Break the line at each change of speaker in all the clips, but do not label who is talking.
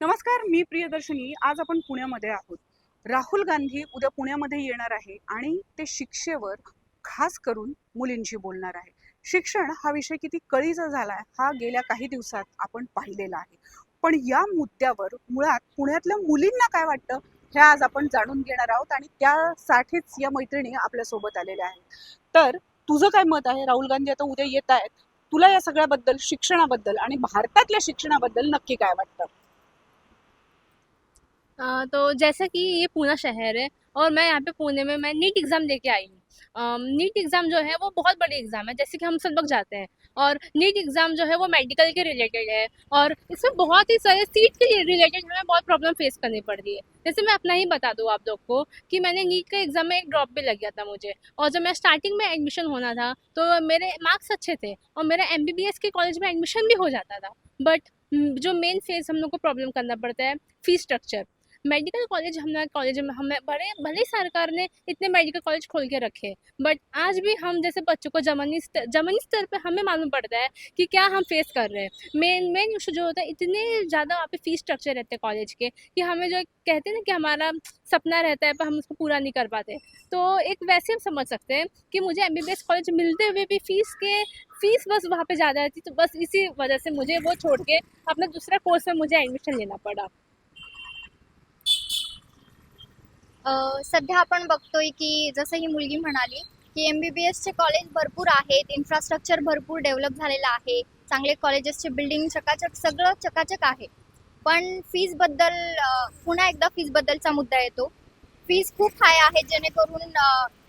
नमस्कार, मी प्रियदर्शनी. आज आपण पुण्यामध्ये आहोत. राहुल गांधी उद्या पुण्यामध्ये येणार आहे आणि ते शिक्षेवर खास करून मुलींशी बोलणार आहे. शिक्षण हा विषय किती कळीचा झालाय हा गेल्या काही दिवसात आपण पाहिलेला आहे. पण या मुद्द्यावर मुळात पुण्यातल्या मुलींना काय वाटतं हे आज आपण जाणून घेणार आहोत आणि त्यासाठीच या मैत्रिणी आपल्यासोबत आलेल्या आहेत. तर तुझं काय मत आहे? राहुल गांधी आता उद्या येत आहेत. तुला या सगळ्याबद्दल, शिक्षणाबद्दल आणि भारतातल्या शिक्षणाबद्दल नक्की काय वाटतं?
तो जैसा कि ये पूना शहर है और मैं यहाँ पे पुणे में मैं नीट एग्ज़ाम देके आई हूँ। नीट एग्ज़ाम जो है वो बहुत बड़ी एग्ज़ाम है, जैसे कि हम सब लोग जाते हैं। और नीट एग्ज़ाम जो है वो मेडिकल के रिलेटेड है और इसमें बहुत ही सारे सीट के रिलेटेड हमें बहुत प्रॉब्लम फेस करनी पड़ रही है। जैसे मैं अपना ही बता दूँ आप लोग को कि मैंने नीट का एग्ज़ाम में एक ड्रॉप भी लग गया था मुझे। और जब मैं स्टार्टिंग में एडमिशन होना था तो मेरे मार्क्स अच्छे थे और मेरा एमबीबीएस के कॉलेज में एडमिशन भी हो जाता था। बट जो मेन फेस हम लोग को प्रॉब्लम करना पड़ता है, फीस स्ट्रक्चर। मेडिकल कॉलेज हमारे कॉलेज में हमें बड़े भले ही सरकार ने इतने मेडिकल कॉलेज खोल के रखे, बट आज भी हम जैसे बच्चों को जमीनी स्तर पे हमें मालूम पड़ता है कि क्या हम फेस कर रहे हैं। मेन मेन इशू जो होता है, इतने ज़्यादा वहाँ पे फीस स्ट्रक्चर रहते हैं कॉलेज के कि हमें जो कहते हैं ना कि हमारा सपना रहता है पर हम उसको पूरा नहीं कर पाते। तो एक वैसे हम समझ सकते हैं कि मुझे एमबीबीएस कॉलेज मिलते हुए भी फीस बस वहाँ पे ज़्यादा रहती, तो बस इसी वजह से मुझे वो छोड़ के अपना दूसरा कोर्स में मुझे एडमिशन लेना पड़ा।
सध्या आपण बघतोय की जसं ही मुलगी म्हणाली की एमबीबीएसचे कॉलेज भरपूर आहेत, इन्फ्रास्ट्रक्चर भरपूर डेव्हलप झालेलं आहे, चांगले कॉलेजेसचे बिल्डिंग चकाचक सगळं चकाचक आहे. पण फीसबद्दल पुन्हा एकदा फीसबद्दलचा मुद्दा येतो. फीस खूप हाय आहे, जेणेकरून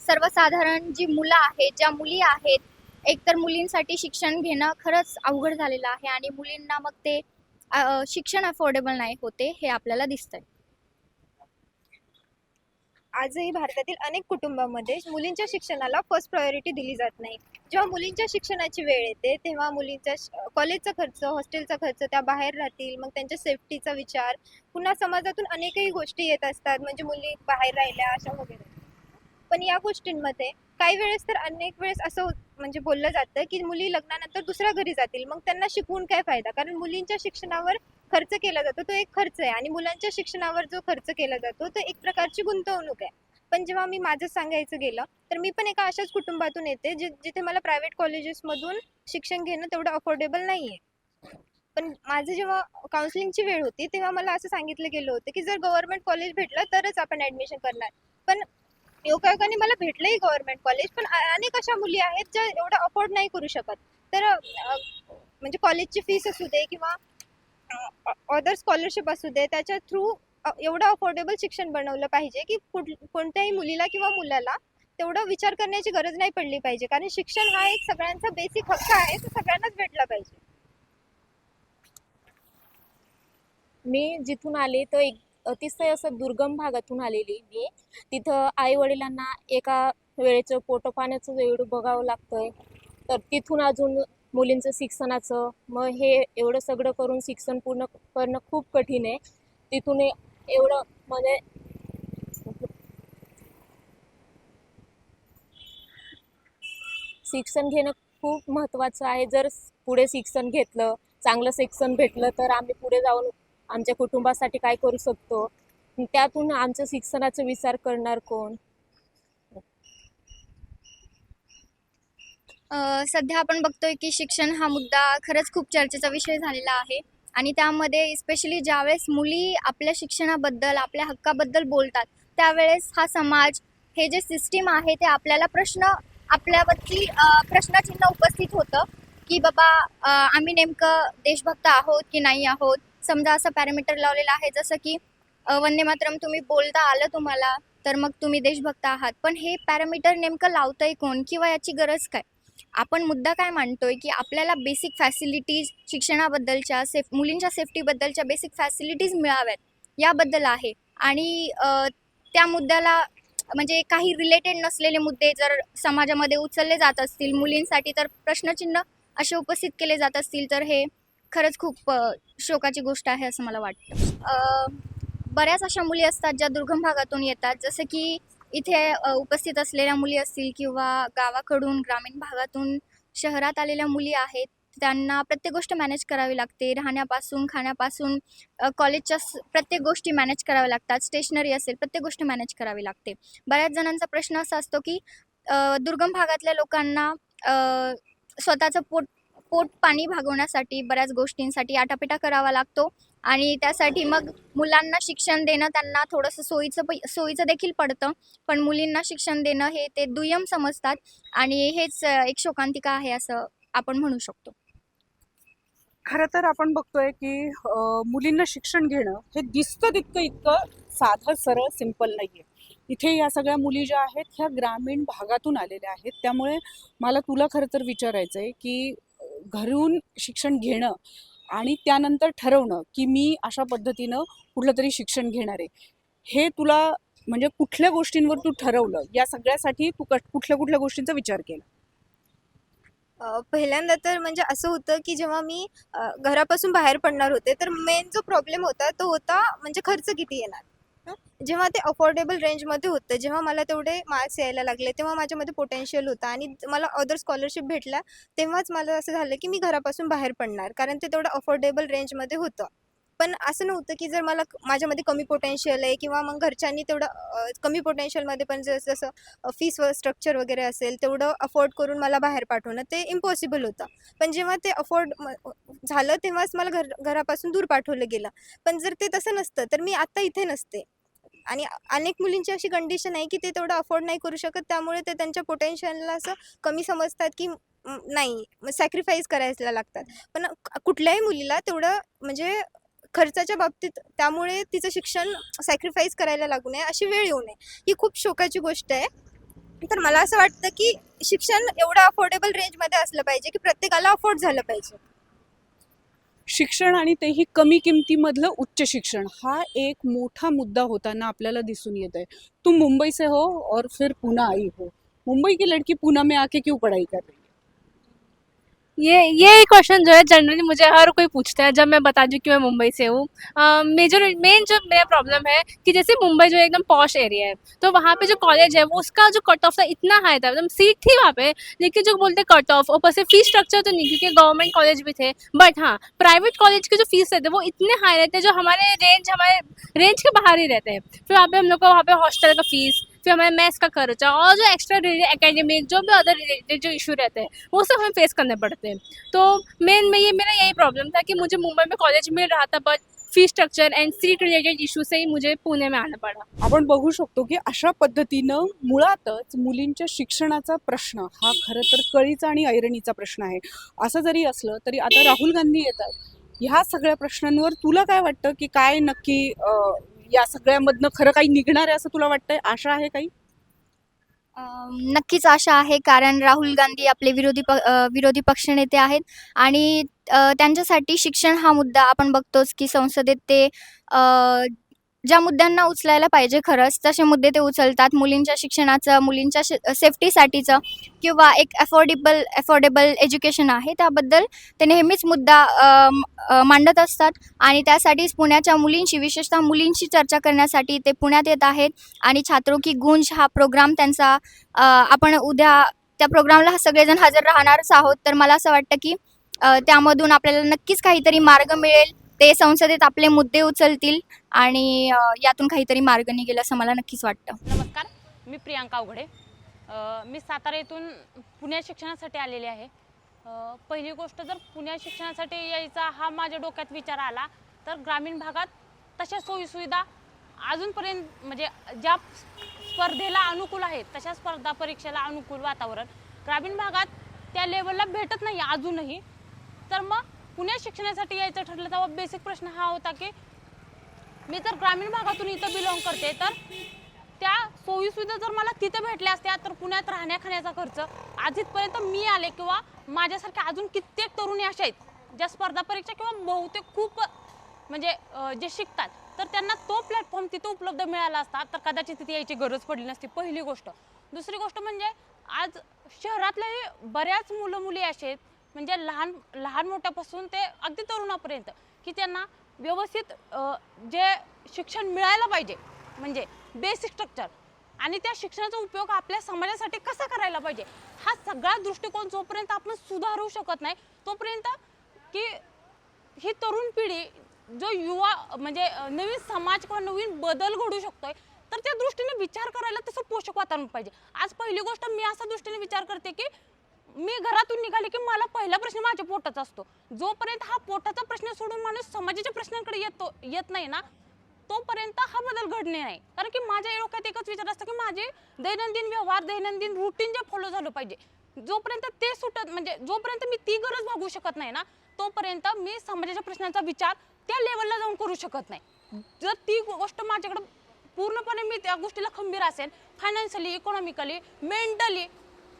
सर्वसाधारण जी मुलं आहेत, ज्या मुली आहेत, एकतर मुलींसाठी शिक्षण घेणं खरंच अवघड झालेलं आहे आणि मुलींना मग ते शिक्षण अफोर्डेबल नाही होते, हे आपल्याला दिसतंय.
आजही भारतातील अनेक कुटुंबांमध्ये मुलींच्या शिक्षणाला फर्स्ट प्रायोरिटी दिली जात नाही. जेव्हा मुलींच्या शिक्षणाची वेळ येते तेव्हा मुलींचा कॉलेजचा खर्च, हॉस्टेलचा खर्च, त्या बाहेर राहतील, मग त्यांच्या सेफ्टीचा विचार, पुन्हा समाजातून अनेकही गोष्टी येत असतात, म्हणजे मुली बाहेर राहिल्या अशा वगैरे. पण या गोष्टींमध्ये काही वेळेस तर अनेक वेळेस असं म्हणजे बोललं जातं की मुली लग्नानंतर दुसऱ्या घरी जातील, मग त्यांना शिकवून काय फायदा, कारण मुलींच्या शिक्षणावर खर्च केला जातो तो एक खर्च आहे आणि मुलांच्या शिक्षणावर जो खर्च केला जातो तो एक प्रकारची गुंतवणूक आहे. पण जेव्हा मी माझं सांगायचं गेलं तर मी पण एका अशाच कुटुंबातून येते जिथे मला प्रायव्हेट कॉलेजेसमधून शिक्षण घेणं तेवढं अफोर्डेबल नाही आहे. पण माझं जेव्हा काउन्सिलिंगची वेळ होती तेव्हा मला असं सांगितलं गेलं होतं की जर गव्हर्नमेंट कॉलेज भेटलं तरच आपण ॲडमिशन करणार. पण योगायोगाने मला भेटलंही गव्हर्नमेंट कॉलेज, पण अनेक अशा मुली आहेत ज्या एवढं अफोर्ड नाही करू शकत. तर म्हणजे कॉलेजची फीस असू दे किंवा अदर स्कॉलरशिप असू दे, त्याच्या थ्रू एवढं अफोर्डेबल शिक्षण बनवलं पाहिजे की कोणत्याही मुलीला किंवा मुलाला तेवढा विचार करण्याची गरज नाही पडली पाहिजे, कारण शिक्षण हा एक सगळ्यांचा बेसिक हक्क आहे, तो सगळ्यांनाच भेटला पाहिजे.
मी जिथून आले तो एक अतिशय असं दुर्गम भागातून आलेली मी. तिथं आई वडिलांना एका वेळेचं पोटपाण्याचं एवढं बघावं लागतंय, तर तिथून अजून मुलींचं शिक्षणाचं, मग हे एवढं सगळं करून शिक्षण पूर्ण करणं खूप कठीण आहे. तिथून एवढं म्हणजे शिक्षण घेणं खूप महत्त्वाचं आहे. जर पुढे शिक्षण घेतलं, चांगलं शिक्षण भेटलं तर आम्ही पुढे जाऊन आमच्या कुटुंबासाठी काय करू शकतो. त्यातून आमच्या शिक्षणाचा विचार करणार कोण?
सध्या आपण बघतोय की शिक्षण हा मुद्दा खरंच खूप चर्चेचा विषय झालेला आहे आणि त्यामध्ये स्पेशली ज्यावेळेस मुली आपल्या शिक्षणाबद्दल, आपल्या हक्काबद्दल बोलतात, त्यावेळेस हा समाज, हे जे सिस्टीम आहे ते आपल्याला आपल्यावरती प्रश्नचिन्ह उपस्थित होतं की बाबा आम्ही नेमकं देशभक्त आहोत की नाही आहोत. समजा असं पॅरामीटर लावलेलं आहे जसं की वंदे मातरम तुम्ही बोलता आलं तुम्हाला तर मग तुम्ही देशभक्त आहात. पण हे पॅरामीटर नेमकं लावतंय कोण किंवा याची गरज काय? आपण मुद्दा काय मांडतोय की आपल्याला बेसिक फॅसिलिटीज शिक्षणाबद्दलच्या, मुलींच्या सेफ्टीबद्दलच्या बेसिक फॅसिलिटीज मिळाव्यात याबद्दल आहे. आणि त्या मुद्द्याला म्हणजे काही रिलेटेड नसलेले मुद्दे जर समाजामध्ये उचलले जात असतील मुलींसाठी, तर प्रश्नचिन्ह असे उपस्थित केले जात असतील, तर हे खरंच खूप शोकाची गोष्ट आहे असं मला वाटतं. बऱ्याच अशा मुली असतात ज्या दुर्गम भागातून येतात, जसं की इथे उपस्थित असलेल्या मुली असतील किंवा गावाकडून, ग्रामीण भागातून शहरात आलेल्या मुली आहेत, त्यांना प्रत्येक गोष्ट मॅनेज करावी लागते. राहण्यापासून, खाण्यापासून कॉलेजच्या प्रत्येक गोष्टी मॅनेज कराव्या लागतात. स्टेशनरी असेल, प्रत्येक गोष्ट मॅनेज करावी लागते. बऱ्याच जणांचा प्रश्न असा असतो की दुर्गम भागातल्या लोकांना स्वतःचं पोट पाणी भागवण्यासाठी बऱ्याच गोष्टींसाठी आटापिटा करावा लागतो आणि त्यासाठी मग मुलांना शिक्षण देणं त्यांना थोडंसं सोयीचं देखील पडतं. पण मुलींना शिक्षण देणं हे ते दुय्यम समजतात आणि हेच एक शोकांतिका आहे असं आपण म्हणू शकतो.
खरं तर आपण बघतोय की मुलींना शिक्षण घेणं हे दिसतं तितकं इतकं साधं सरळ सिंपल नाहीये. इथे या सगळ्या मुली ज्या आहेत ह्या ग्रामीण भागातून आलेल्या आहेत. त्यामुळे मला तुला खरं तर विचारायचं आहे की घरून शिक्षण घेणं आणि त्यानंतर ठरवणं की मी अशा पद्धतीनं कुठलं तरी शिक्षण घेणार आहे, हे तुला म्हणजे कुठल्या गोष्टींवर तू ठरवलं, या सगळ्यासाठी तू कुठल्या कुठल्या गोष्टींचा विचार केला?
पहिल्यांदा तर म्हणजे असं होतं की जेव्हा मी घरापासून बाहेर पडणार होते तर मेन जो प्रॉब्लेम होता तो होता म्हणजे खर्च किती येणार. जेव्हा ते अफोर्डेबल रेंजमध्ये होतं, जेव्हा मला तेवढे मार्क्स यायला लागले, तेव्हा माझ्यामध्ये पोटेन्शियल होता आणि मला अदर स्कॉलरशिप भेटल्या, तेव्हाच मला असं झालं की मी घरापासून बाहेर पडणार, कारण ते तेवढं अफोर्डेबल रेंजमध्ये होतं. पण असं नव्हतं की जर मला माझ्यामध्ये कमी पोटेन्शियल आहे किंवा मग घरच्यांनी तेवढं कमी पोटेन्शियलमध्ये पण जसं फीस स्ट्रक्चर वगैरे असेल तेवढं अफोर्ड करून मला बाहेर पाठवणं ते इम्पॉसिबल होतं. पण जेव्हा ते अफोर्ड झालं तेव्हाच मला घरापासून दूर पाठवलं गेलं. पण जर ते तसं नसतं तर मी आत्ता इथे नसते. आणि अनेक मुलींची अशी कंडिशन आहे की ते तेवढं अफोर्ड नाही करू शकत, त्यामुळे ते त्यांच्या पोटेन्शियलला असं कमी समजतात की नाही सॅक्रिफाईस करायला लागतात. पण कुठल्याही मुलीला तेवढं म्हणजे खर्चाच्या बाबतीत त्यामुळे तिचं शिक्षण सॅक्रिफाईस करायला लागू नये, अशी वेळ येऊ नये, ही खूप शोकाची गोष्ट आहे. तर मला असं वाटतं की शिक्षण एवढं अफोर्डेबल रेंजमध्ये असलं पाहिजे की प्रत्येकाला अफोर्ड झालं पाहिजे.
शिक्षण आणि तेही कमी किमतीमधलं उच्च शिक्षण हा एक मोठा मुद्दा होताना आपल्याला दिसून येत आहे. तुम मुंबई से हो और फिर पुणे आई हो, मुंबई की लड़की पुणे में आके क्यों पढ़ाई कर रही है?
ये क्वेश्चन जो है जनरली मुझे हर कोई पूछता है जब मैं बता दूं कि मैं मुंबई से हूँ। मेन जो मेरा प्रॉब्लम है कि जैसे मुंबई जो एकदम पॉश एरिया है, तो वहाँ पे जो कॉलेज है वो उसका जो कट ऑफ था इतना हाई था, मतलब सीट थी वहाँ पे, लेकिन जो बोलते कट ऑफ, ऊपर से फीस स्ट्रक्चर तो नहीं क्योंकि गवर्नमेंट कॉलेज भी थे, बट हाँ प्राइवेट कॉलेज के जो फीस रहते वो इतने हाई रहते हैं जो हमारे रेंज के बाहर ही रहते हैं। फिर वहाँ पे हम लोग को वहाँ पे हॉस्टल का फीस, फिर हमारे मैथ्स का खर्चा और जो एक्स्ट्रा एकेडमिक जो भी अदर रिलेटेड जो इशू रहते हैं वो सब हमें फेस करने पड़ते हैं। तो मेरा यही प्रॉब्लम था कि मुझे मुंबई में कॉलेज मिल रहा था, but fee structure and seat related issue से ही मुझे पुणे में आना पड़ा।
आपण बघू शकतो की अशा पद्धतीनं मुळातच मुलींच्या शिक्षणाचा प्रश्न हा खरं तर कळीचा आणि ऐरणीचा प्रश्न आहे. असं जरी असलं तरी आता राहुल गांधी येतात, ह्या सगळ्या प्रश्नांवर तुला काय वाटतं की काय नक्की या सगळ्यामधनं खरं काही निघणार आहे असं तुला वाटतंय? आशा आहे काही?
नक्कीच आशा आहे, कारण राहुल गांधी आपले विरोधी पक्षनेते आहेत आणि त्यांच्यासाठी शिक्षण हा मुद्दा आपण बघतोच की संसदेत ते ज्या मुद्द्यांना उचलायला पाहिजे खरंच तसे मुद्दे ते उचलतात. मुलींच्या शिक्षणाचं, मुलींच्या सेफ्टीसाठीचं किंवा एक अफोर्डेबल एज्युकेशन आहे त्याबद्दल ते नेहमीच मुद्दा मांडत असतात आणि त्यासाठीच पुण्याच्या मुलींशी, विशेषतः मुलींशी चर्चा करण्यासाठी ते पुण्यात येत आहेत आणि छात्रों की गूंज हा प्रोग्राम त्यांचा आपण उद्या त्या प्रोग्रामला सगळेजण हजर राहणारच आहोत. तर मला असं वाटतं की त्यामधून आपल्याला नक्कीच काहीतरी मार्ग मिळेल. ते संसदेत आपले मुद्दे उचलतील आणि यातून काहीतरी मार्ग निघेल असं मला नक्कीच वाटतं.
नमस्कार, मी प्रियांका अवघडे. मी सातारा येथून पुण्यात शिक्षणासाठी आलेले आहे. पहिली गोष्ट, जर पुण्यात शिक्षणासाठी यायचा हा माझ्या डोक्यात विचार आला तर ग्रामीण भागात तशा सोयीसुविधा अजूनपर्यंत म्हणजे ज्या स्पर्धेला अनुकूल आहेत तशा स्पर्धा परीक्षेला अनुकूल वातावरण ग्रामीण भागात त्या लेवलला भेटत नाही अजूनही. तर मग पुण्यात शिक्षणासाठी यायचं ठरलं तेव्हा बेसिक प्रश्न हा होता की मी जर ग्रामीण भागातून इथं बिलॉंग करते तर त्या सोयीसुविधा जर मला तिथं भेटल्या असत्या तर पुण्यात राहण्या खाण्याचा खर्च आजपर्यंत मी आले किंवा माझ्यासारख्या अजून कित्येक तरुणी अशा आहेत ज्या स्पर्धा परीक्षा किंवा बहुतेक खूप म्हणजे जे शिकतात तर त्यांना तो प्लॅटफॉर्म तिथं उपलब्ध मिळाला असता तर कदाचित तिथे यायची गरज पडली नसती. पहिली गोष्ट. दुसरी गोष्ट म्हणजे आज शहरातले बऱ्याच मुलं मुली असे आहेत म्हणजे लहान मोठ्यापासून ते अगदी तरुणापर्यंत की त्यांना व्यवस्थित जे शिक्षण मिळायला पाहिजे म्हणजे बेसिक स्ट्रक्चर आणि त्या शिक्षणाचा उपयोग आपल्या समाजासाठी कसा करायला पाहिजे हा सगळा दृष्टिकोन जोपर्यंत आपण सुधारू शकत नाही तोपर्यंत की ही तरुण पिढी जो युवा म्हणजे नवीन समाज किंवा नवीन बदल घडू शकतोय तर त्या दृष्टीने विचार करायला तसं पोषक वातावरण पाहिजे. आज पहिली गोष्ट मी असा दृष्टीने विचार करते की मी घरातून निघाले की मला पहिला प्रश्न माझ्या पोटाचा असतो. जोपर्यंत हा पोटाचा प्रश्न सोडून माणूस समाजाच्या प्रश्नांकडे येत नाही ना तोपर्यंत हा बदल घडणे नाही. कारण की माझ्या डोक्यात एकच विचार असतो की माझे दैनंदिन व्यवहार दैनंदिन रुटीन जे फॉलो झालं पाहिजे. जोपर्यंत ते सुटत म्हणजे जोपर्यंत मी ती गरज भागवू शकत नाही ना तोपर्यंत मी समाजाच्या प्रश्नांचा विचार त्या लेवलला जाऊन करू शकत नाही. जर ती गोष्ट माझ्याकडे पूर्णपणे मी त्या गोष्टीला खंबीर असेल फायनान्शियली इकॉनॉमिकली मेंटली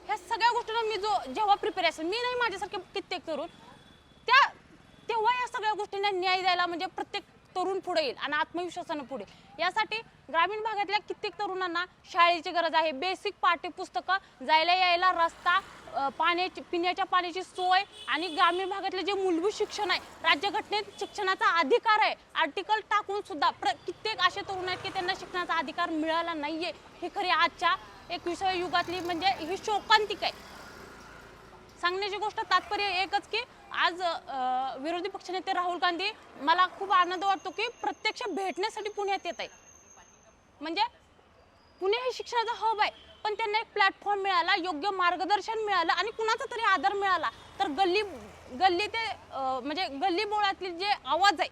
ह्या सगळ्या गोष्टींना मी जेव्हा प्रिपेअर असेल मी नाही माझ्यासारखे कित्येक तरुण तेव्हा या सगळ्या गोष्टींना न्याय द्यायला म्हणजे प्रत्येक तरुण पुढे येईल आणि आत्मविश्वासानं पुढे. यासाठी ग्रामीण भागातल्या कित्येक तरुणांना शाळेची गरज आहे. बेसिक पाठ्यपुस्तकं जायला यायला रस्ता पिण्याच्या पाण्याची सोय आणि ग्रामीण भागातले जे मूलभूत शिक्षण आहे राज्यघटनेत शिक्षणाचा अधिकार आहे आर्टिकल टाकून सुद्धा कित्येक असे तरुण आहेत की त्यांना शिक्षणाचा अधिकार मिळाला नाहीये. ही खरी आजच्या 21व्या युगातली म्हणजे ही शोकांतिक आहे. सांगण्याची गोष्ट तात्पर्य एकच की आज विरोधी पक्षनेते राहुल गांधी मला खूप आनंद वाटतो की प्रत्यक्ष भेटण्यासाठी पुण्यात येत आहे. म्हणजे पुणे हे शिक्षणाचा हब आहे पण त्यांना एक प्लॅटफॉर्म मिळाला योग्य मार्गदर्शन मिळालं आणि कुणाचा तरी आदर मिळाला तर गल्ली ते म्हणजे गल्ली बोळातले जे आवाज आहे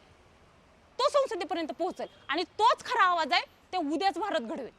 तो संसदेपर्यंत पोहोचेल आणि तोच खरा आवाज आहे ते उद्याच भारत घडवेल.